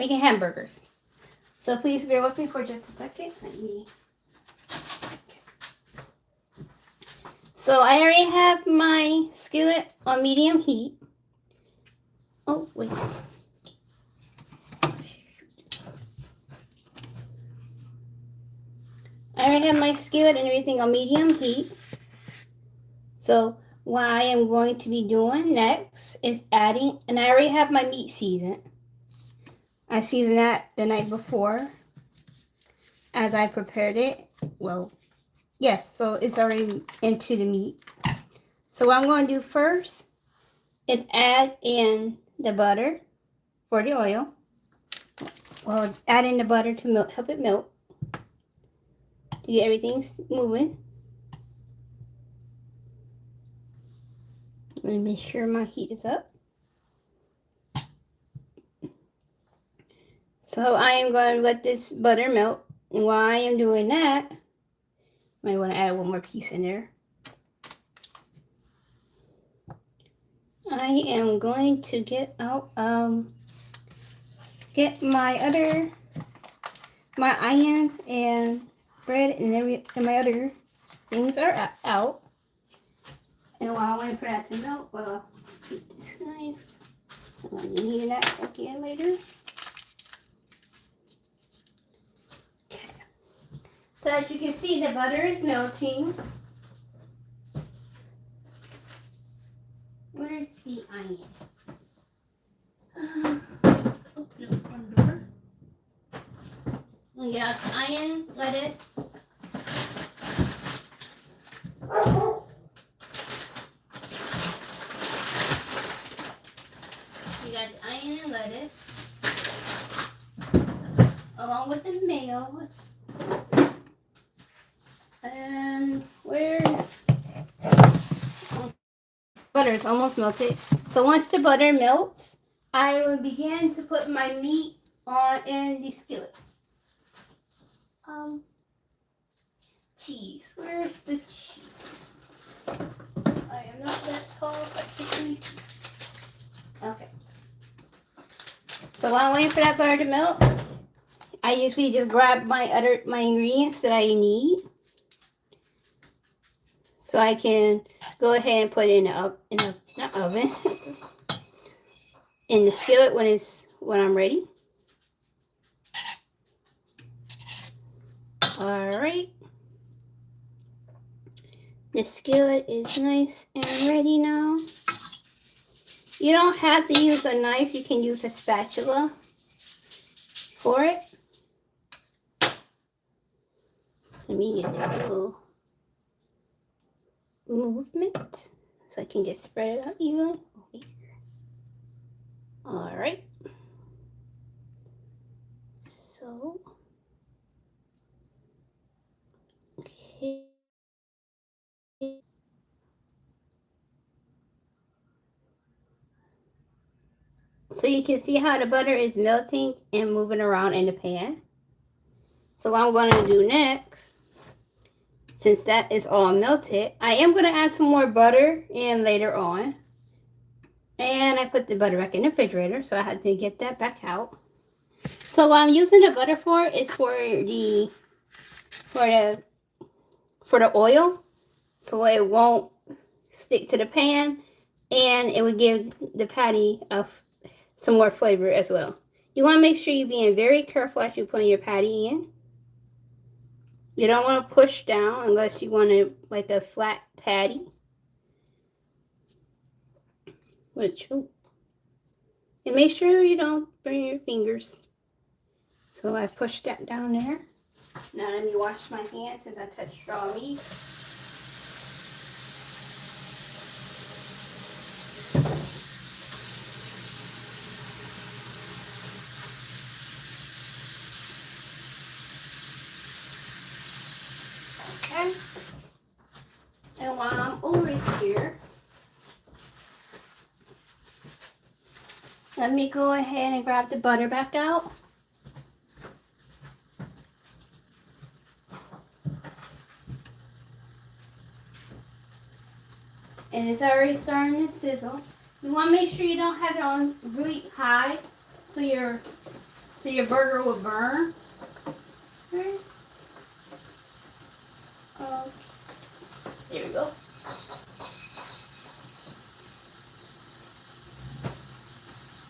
making hamburgers. So please bear with me for just a second. So I already have my skillet on medium heat. Oh, wait. I already have my skillet and everything on medium heat. So what I am going to be doing next is adding, and I already have my meat seasoned. I seasoned that the night before as I prepared it. Well, yes, so it's already into the meat. So what I'm going to do first is add in the butter for the oil. Well, add in the butter to melt, help it melt, to get everything moving. Let me make sure my heat is up. So I am going to let this butter melt. And while I am doing that, might want to add one more piece in there. I am going to get out, get my onion and bread and my other things are out. And while I wait for that to melt, well, keep this knife. I'm going to need that again later. Okay. So as you can see, the butter is melting. Where's the onion? Open up front door. We got onion, lettuce. We got the onion and lettuce, along with the mayo. And where butter is almost melted. So once the butter melts, I will begin to put my meat on in the skillet. Cheese. Where's the cheese? I am not that tall, so I can't really see. Okay. So while I'm waiting for that butter to melt, I usually just grab my ingredients that I need, so I can go ahead and put it not oven, in the skillet when I'm ready. All right. The skillet is nice and ready now. You don't have to use a knife. You can use a spatula for it. Let me get a little movement so I can get spread it out evenly. All right. So, okay. So you can see how the butter is melting and moving around in the pan. So what I'm going to do next, since that is all melted, I am going to add some more butter in later on. And I put the butter back in the refrigerator, so I had to get that back out. So what I'm using the butter for is for the oil, so it won't stick to the pan, and it would give the patty some more flavor as well. You want to make sure you're being very careful as you're putting your patty in. You don't want to push down unless you want it like a flat patty. And make sure you don't burn your fingers. So I pushed that down there. Now let me wash my hands since I touched raw meat. Okay. And while I'm over here, let me go ahead and grab the butter back out. And it's already starting to sizzle. You want to make sure you don't have it on really high, so so your burger will burn. Okay. There we go.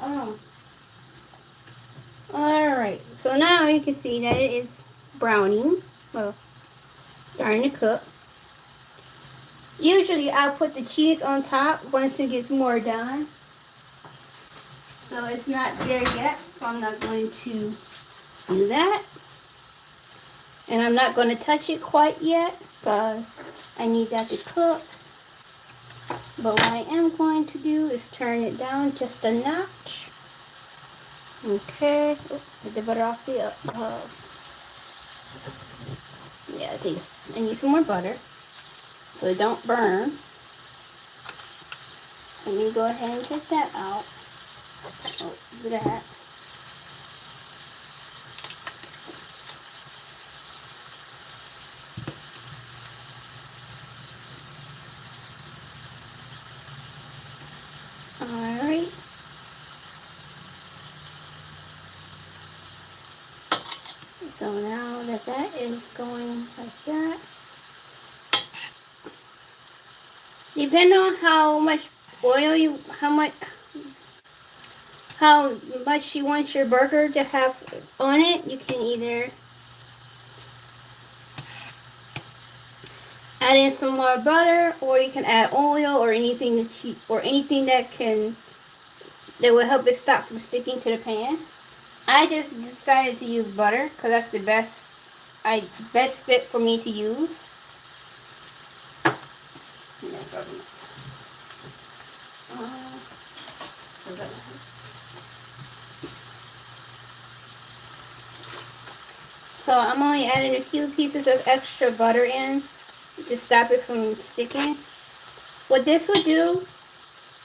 Oh. Alright, so now you can see that it is browning. Well, starting to cook. Usually I'll put the cheese on top once it gets more done. So it's not there yet, so I'm not going to do that. And I'm not going to touch it quite yet because I need that to cook. But what I am going to do is turn it down just a notch. Okay. Oh, get the butter off the yeah, I need some more butter so it don't burn. Let me go ahead and get that out. Oh, do that. Alright. So now that that is going like that, depending on how much oil how much you want your burger to have on it, you can either add in some more butter, or you can add oil or anything that will help it stop from sticking to the pan. I just decided to use butter because that's the best fit for me to use. So I'm only adding a few pieces of extra butter in to stop it from sticking. What this will do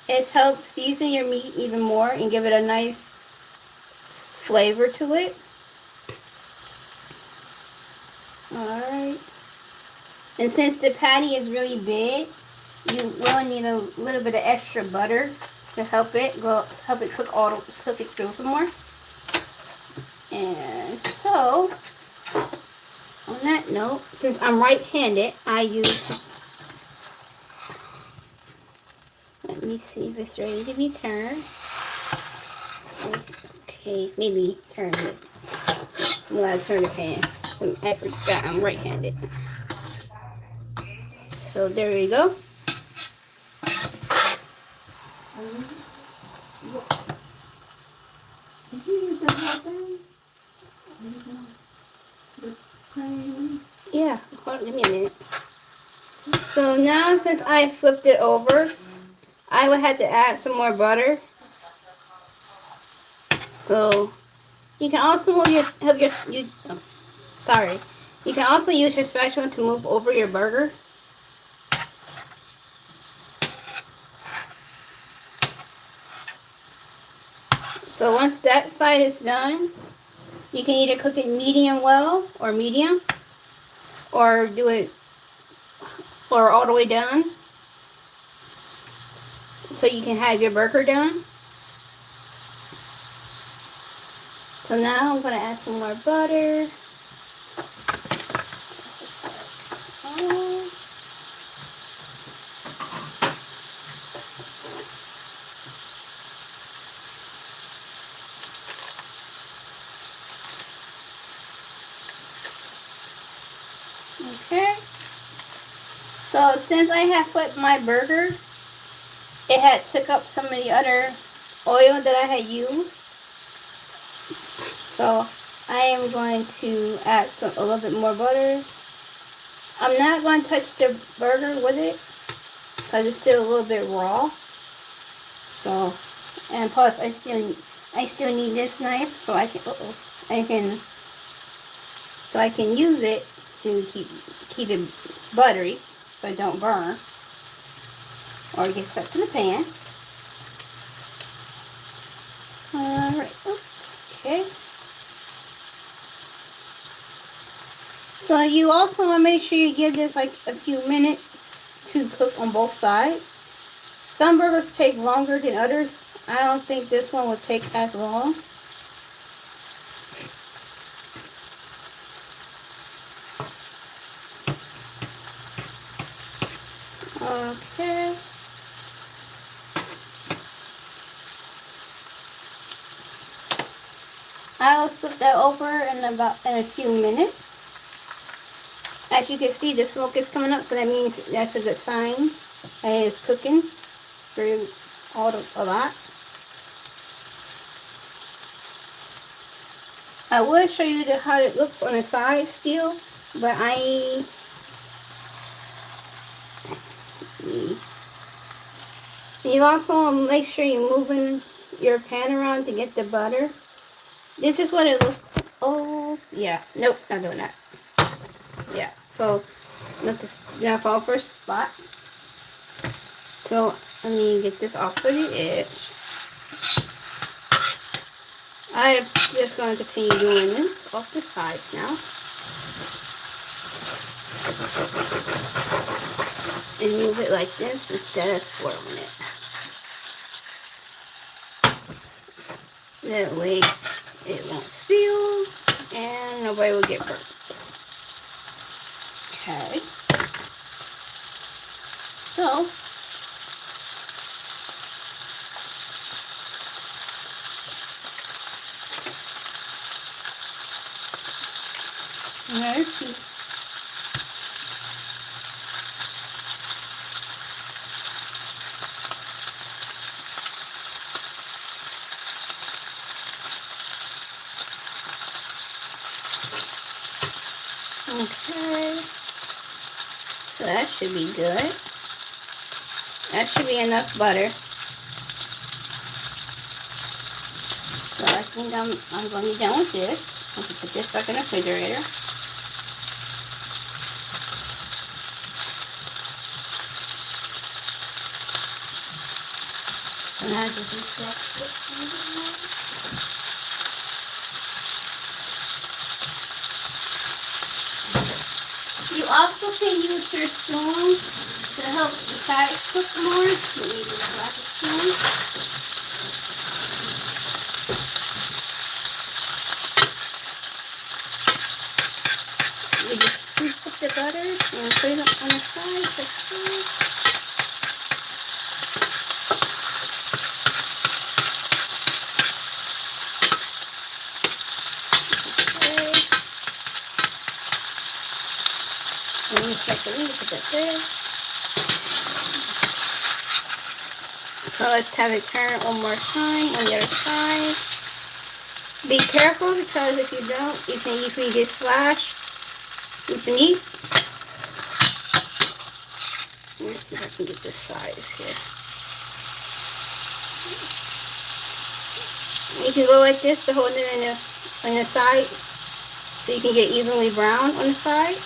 is help season your meat even more and give it a nice flavor to it. Alright. And since the patty is really big, you will need a little bit of extra butter to help it cook it through some more. And so, on that note, since I'm right-handed, I use, let me see if it's ready to be turned. Okay, maybe turn it. I'm going to turn the pan. I forgot I'm right-handed. So there we go. Did you use the whole thing? Yeah, hold on, give me a minute. So now since I flipped it over, I would have to add some more butter. So you can also move you can also use your spatula to move over your burger. So once that side is done, you can either cook it medium well or medium, or do it all the way down so you can have your burger done. So now I'm going to add some more butter. Okay. So since I have flipped my burger, it had took up some of the other oil that I had used. So I am going to add a little bit more butter. I'm not going to touch the burger with it because it's still a little bit raw. So, and plus I still need this knife so I can use it to keep it buttery so it don't burn or get stuck to the pan. Alright, okay. So you also want to make sure you give this like a few minutes to cook on both sides. Some burgers take longer than others. I don't think this one will take as long. I'll flip that over in a few minutes. As you can see, the smoke is coming up, so that means that's a good sign that it's cooking through a lot. I will show you how it looks on the side still, but you also make sure you're moving your pan around to get the butter. This is what it looks. Oh yeah, nope, not doing that. Yeah, so let this not fall first spot. So let me get this off of the edge. I'm just going to continue doing this off the sides now. And move it like this instead of swirling it. That way it won't spill and nobody will get burnt. Okay. So another piece. Okay, so that should be good. That should be enough butter. So I think I'm going to be done with this. I'm going to put this back in the refrigerator. And I just reset it. You also can use your spoon to help the sides cook more. You need a black spoon. You just scoop up the butter and put it on the sides like so. And you start to leave it there. So let's have it turn one more time on the other side. Be careful because if you don't, you can easily get splashed with the meat. Let's see if I can get this size here. You can go like this to hold it on the sides so you can get evenly brown on the sides.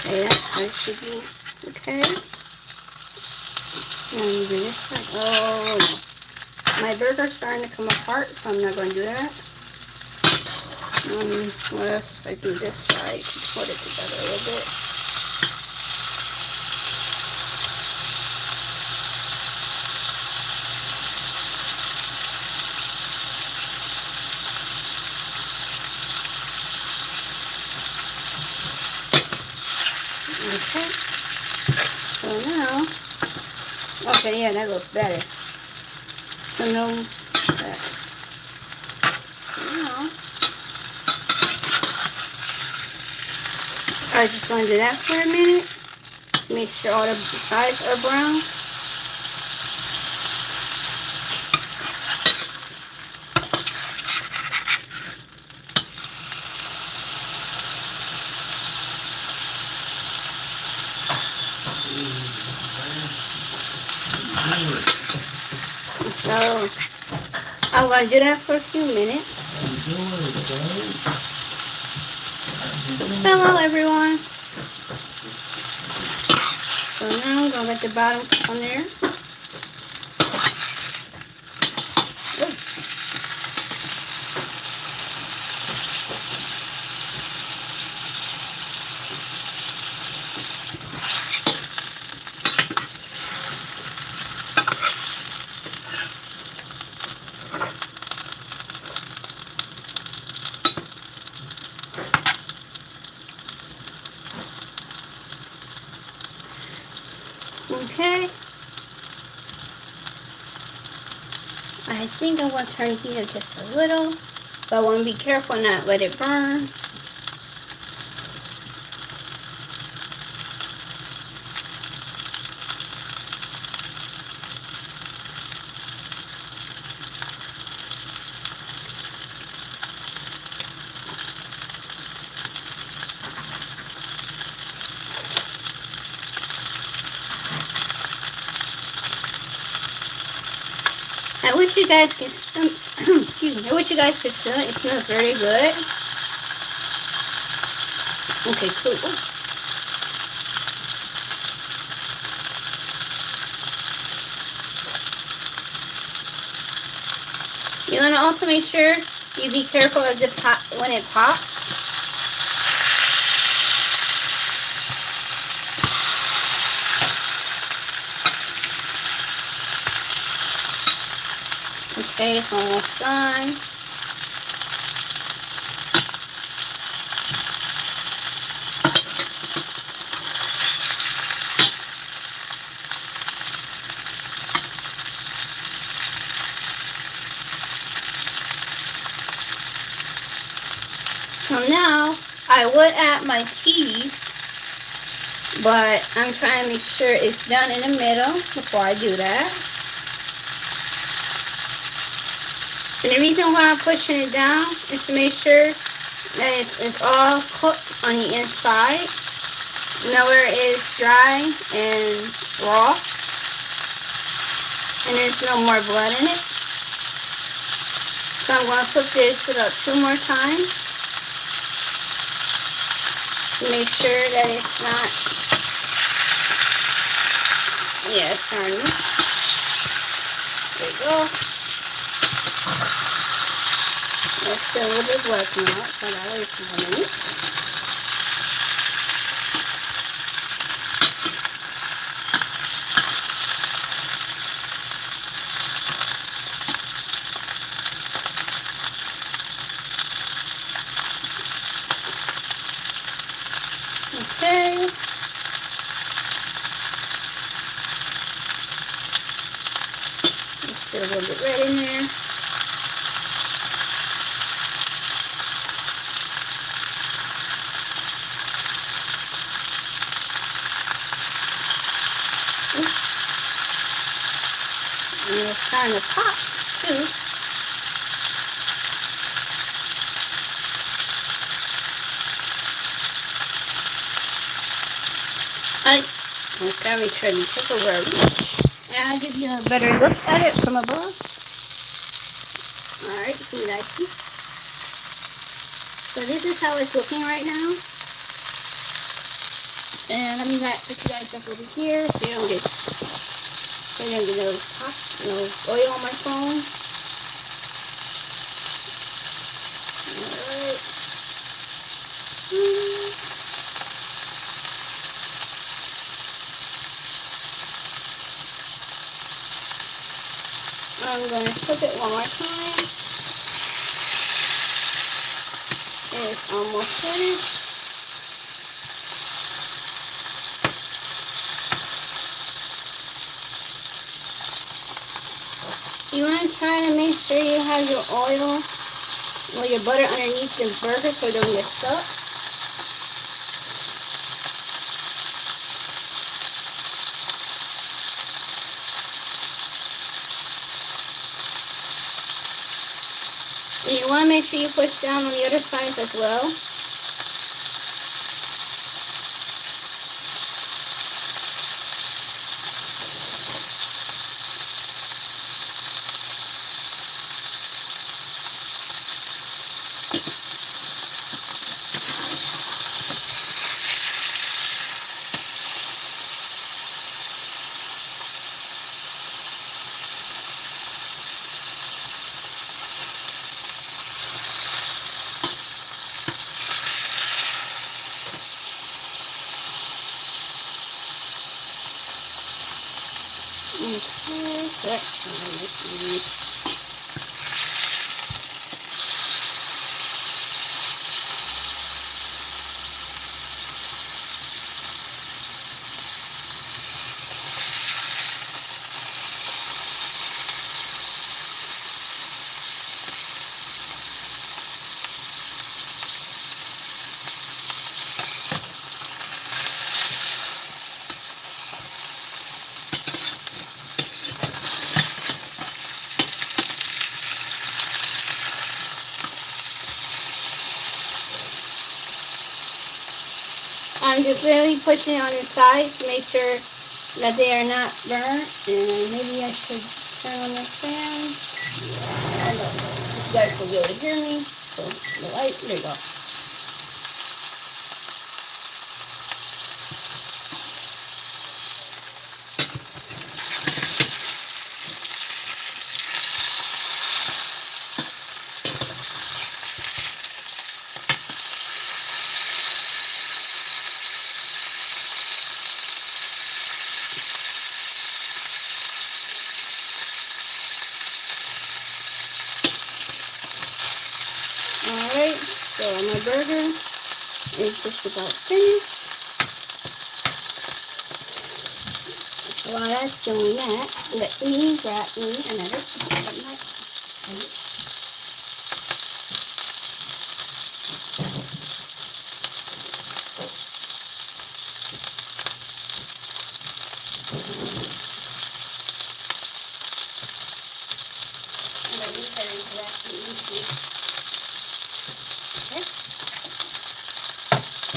Okay, that should be okay. And do this side. Oh, my burger's starting to come apart, so I'm not going to do that. Unless I do this side to put it together a little bit. Okay, so now, okay, yeah, that looks better. So now, I just want to do that for a minute. Make sure all the sides are brown. So I'm going to do that for a few minutes. Hello everyone. So now I'm going to let the bottom on there. Okay, I think I want to turn the heat up just a little, but I want to be careful not let it burn. I wish you guys could, excuse me, I wish you guys could smell it. It smells very good. Okay, cool. You want to also make sure you be careful of the pop when it pops. Okay, it's almost done. So now I would add my cheese, but I'm trying to make sure it's done in the middle before I do that. And the reason why I'm pushing it down is to make sure that it's all cooked on the inside. Nowhere is dry and raw. And there's no more blood in it. So I'm going to cook this about 2 more times to make sure that it's not, yeah, it's turning. There you go. There's still a little bit of blood coming out, so I gotta wait for 1 minute. Okay. Let's get a little bit red in there. And it's starting to pop too. Okay, make sure you take over a reach. And I'll give you a better look at it from above. Alright, see that? So this is how it's looking right now. And let me put you guys up over here so you don't get no oil on my phone. Alright. I'm going to cook it one more time. It's almost finished. You want to try to make sure you have your oil or your butter underneath the burger so it don't get stuck. And you want to make sure you push down on the other side as well. Okay, that's I'm just really pushing it on the sides to make sure that they are not burnt. And maybe I should turn on the fan. I don't know if you guys will be able to hear me. So the light, there you go. Alright, so my burger is just about finished. While that's doing that, let me grab me another plate.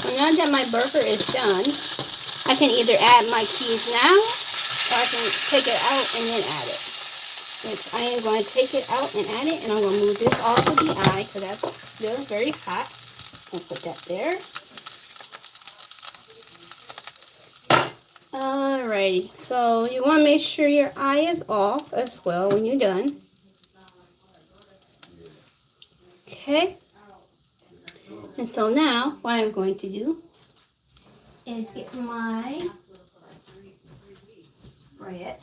So now that my burger is done, I can either add my cheese now, or I can take it out and then add it. Which I am going to take it out and add it, and I'm going to move this off of the eye because that's still very hot. I'll put that there. Alrighty, so you want to make sure your eye is off as well when you're done. Okay. And so now, what I'm going to do is get my bread.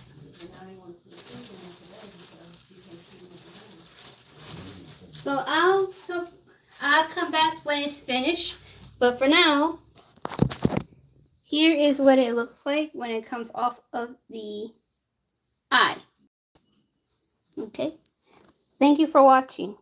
So I'll come back when it's finished. But for now, here is what it looks like when it comes off of the eye. Okay. Thank you for watching.